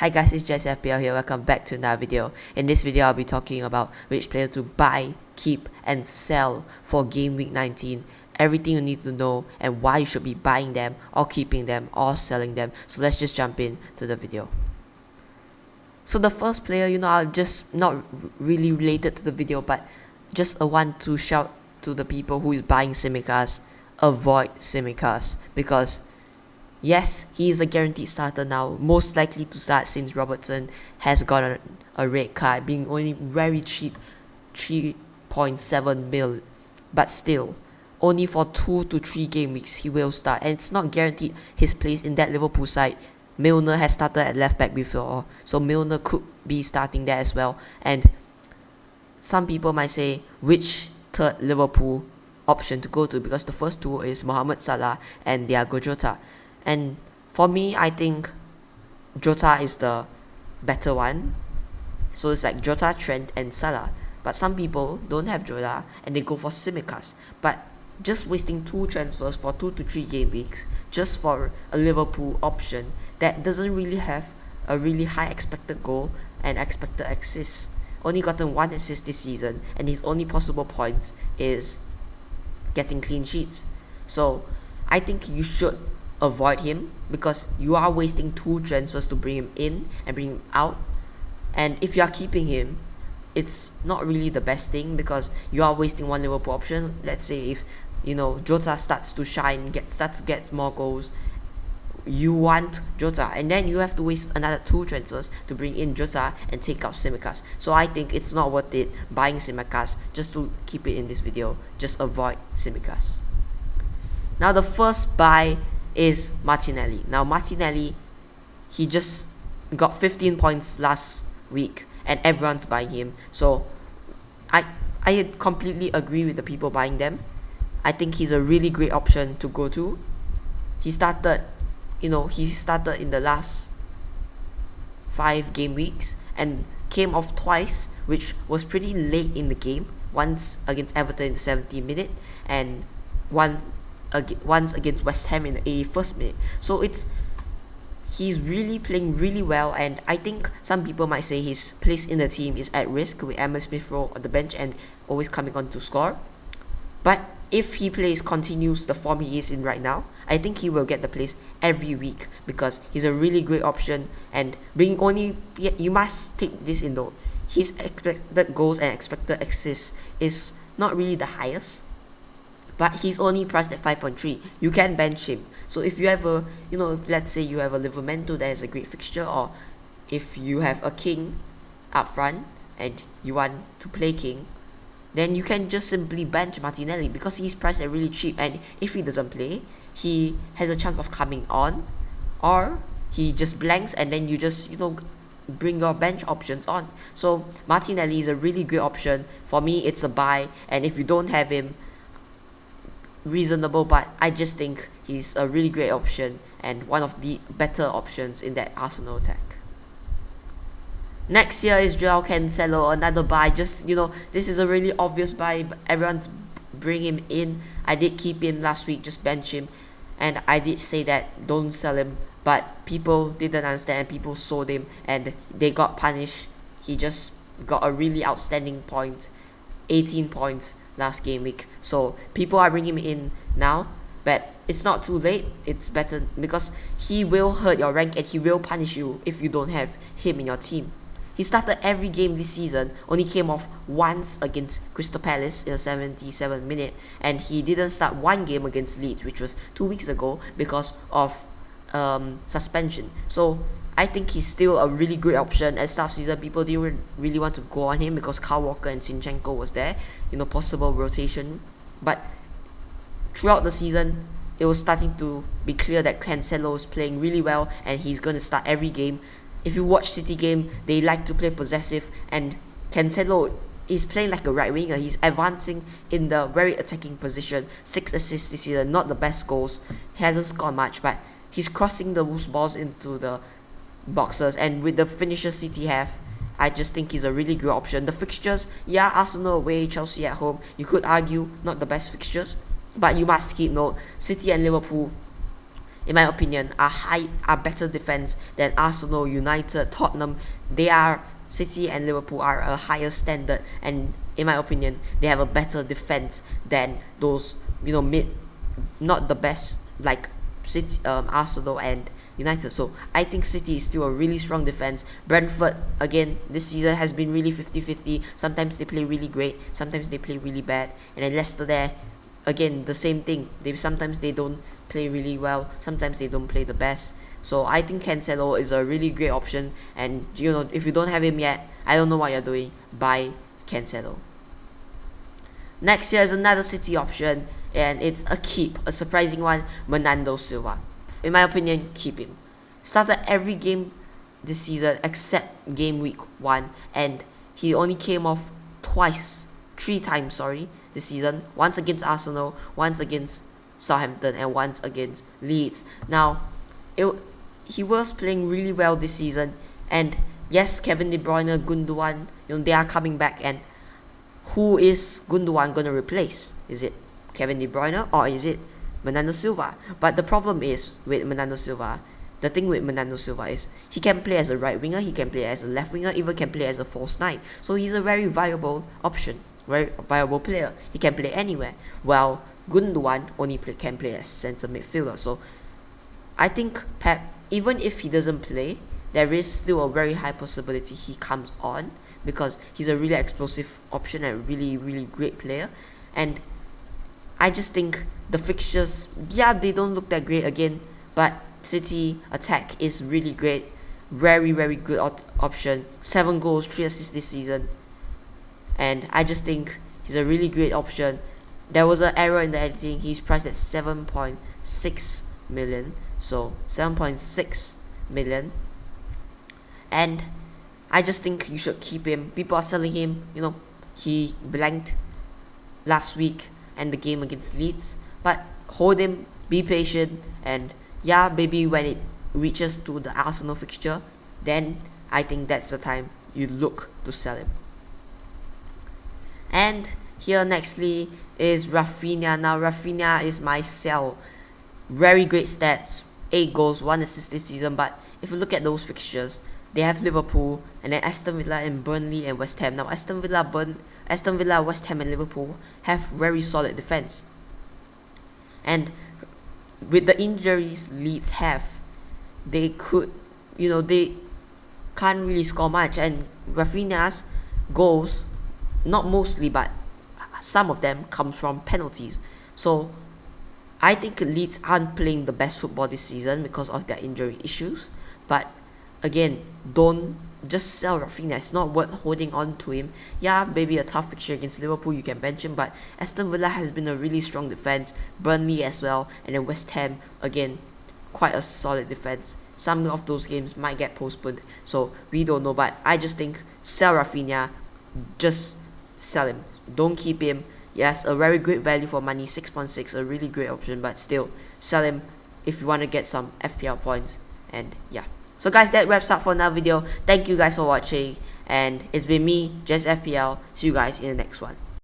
Hi guys, it's Jess FPL here. Welcome back to another video. In this video, I'll be talking about which player to buy, keep, and sell for game week 19. Everything you need to know and why you should be buying them or keeping them or selling them. So let's just jump into the video. So the first player, I'm just not really related to the video, but just a one to shout to the people who is buying Simicast, avoid Simicast, because yes, he is a guaranteed starter now, most likely to start since Robertson has got a red card, being only very cheap, 3.7 mil, but still, only for 2 to 3 game weeks he will start, and it's not guaranteed his place in that Liverpool side. Milner has started at left back before, so Milner could be starting there as well. And some people might say which third Liverpool option to go to, because the first two is Mohamed Salah and Diogo Jota. And for me, I think Jota is the better one. So it's like Jota, Trent, and Salah. But some people don't have Jota and they go for Simicast. But just wasting 2 transfers for 2 to 3 game weeks just for a Liverpool option that doesn't really have a really high expected goal and expected assists. Only gotten 1 assist this season, and his only possible points is getting clean sheets. So I think you should avoid him, because you are wasting 2 transfers to bring him in and bring him out. And if you are keeping him, it's not really the best thing, because you are wasting 1 Liverpool option. Let's say if Jota starts to shine, starts to get more goals, you want Jota, and then you have to waste another 2 transfers to bring in Jota and take out Simicast. So I think it's not worth it buying Simicast. Just to keep it in this video, just avoid Simicast. Now the first buy is Martinelli. Now Martinelli, he just got 15 points last week and everyone's buying him. So I completely agree with the people buying them. I think he's a really great option to go to. He started in the last 5 game weeks and came off twice, which was pretty late in the game. Once against Everton in the 70th minute and once against West Ham in the 81st minute. So he's really playing really well, and I think some people might say his place in the team is at risk with Emma Smith-Rowe on the bench and always coming on to score. But if he continues the form he is in right now, I think he will get the place every week, because he's a really great option. And you must take this in note, his expected goals and expected assists is not really the highest, but he's only priced at 5.3. You can bench him. So if you have if let's say you have a Livramento that is a great fixture, or if you have a King up front and you want to play King, then you can just simply bench Martinelli, because he's priced at really cheap, and if he doesn't play, he has a chance of coming on, or he just blanks and then you just bring your bench options on. So Martinelli is a really great option. For me, it's a buy, and if you don't have him, reasonable, but I just think he's a really great option and one of the better options in that Arsenal attack. Next here is Joao Cancelo, another buy. Just this is a really obvious buy, but everyone's bring him in. I did keep him last week, just bench him, and I did say that don't sell him, but people didn't understand, people sold him and they got punished. He just got a really outstanding point, 18 points last game week. So people are bringing him in now, but it's not too late. It's better, because he will hurt your rank and he will punish you if you don't have him in your team. He started every game this season, only came off once against Crystal Palace in the 77th minute, and he didn't start 1 game against Leeds, which was 2 weeks ago, because of suspension. So I think he's still a really great option. At start of season, people didn't really want to go on him because Kyle Walker and Zinchenko was there, possible rotation. But throughout the season, it was starting to be clear that Cancelo is playing really well and he's going to start every game. If you watch City game, they like to play possessive, and Cancelo is playing like a right winger. He's advancing in the very attacking position. 6 assists this season, not the best goals. He hasn't scored much, but he's crossing those balls into the boxes, and with the finishes City have, I just think he's a really good option. The fixtures, Arsenal away, Chelsea at home, you could argue not the best fixtures, but you must keep note, City and Liverpool, in my opinion, are better defense than Arsenal, United, Tottenham. They are City and Liverpool are a higher standard, and in my opinion, they have a better defense than those not the best like City, Arsenal and United. So I think City is still a really strong defense. Brentford, again, this season has been really 50-50. Sometimes they play really great, sometimes they play really bad. And then Leicester there, again, the same thing. Sometimes they don't play really well, sometimes they don't play the best. So I think Cancelo is a really great option, and if you don't have him yet, I don't know what you're doing. Buy Cancelo. Next here is another City option, and it's a keep, a surprising one, Bernardo Silva. In my opinion, keep him. Started every game this season except game week 1, and he only came off three times, this season. Once against Arsenal, once against Southampton, and once against Leeds. Now, he was playing really well this season, and yes, Kevin De Bruyne, Gundogan, they are coming back, and who is Gundogan gonna replace? Is it Kevin De Bruyne or is it Bernardo Silva? But the problem is with Bernardo Silva, the thing with Bernardo Silva is he can play as a right winger, he can play as a left winger, even can play as a false nine. So he's a very viable option, very viable player. He can play anywhere. While Gundogan only can play as centre midfielder. So I think Pep, even if he doesn't play, there is still a very high possibility he comes on, because he's a really explosive option and a really, really great player. And I just think the fixtures, they don't look that great again, but City attack is really great. Very, very good option. 7 goals, 3 assists this season. And I just think he's a really great option. There was an error in the editing. He's priced at 7.6 million. So 7.6 million. And I just think you should keep him. People are selling him. He blanked last week and the game against Leeds. But hold him, be patient, and maybe when it reaches to the Arsenal fixture, then I think that's the time you look to sell him. And here nextly is Rafinha. Now Rafinha is my sell. Very great stats, 8 goals, 1 assist this season. But if you look at those fixtures, they have Liverpool, and then Aston Villa, and Burnley, and West Ham. Now Aston Villa, West Ham, and Liverpool have very solid defense. And with the injuries Leeds have, they can't really score much. And Rafinha's goals, not mostly, but some of them come from penalties. So I think Leeds aren't playing the best football this season because of their injury issues. But again, don't just sell Rafinha. It's not worth holding on to him. Maybe a tough fixture against Liverpool, you can bench him, but Aston Villa has been a really strong defense. Burnley as well, and then West Ham, again, quite a solid defense. Some of those games might get postponed, so we don't know. But I just think sell Rafinha. Just sell him. Don't keep him. Yes, a very great value for money, 6.6, a really great option, but still sell him if you want to get some FPL points. And so guys, that wraps up for another video. Thank you guys for watching, and it's been me, Just FPL. See you guys in the next one.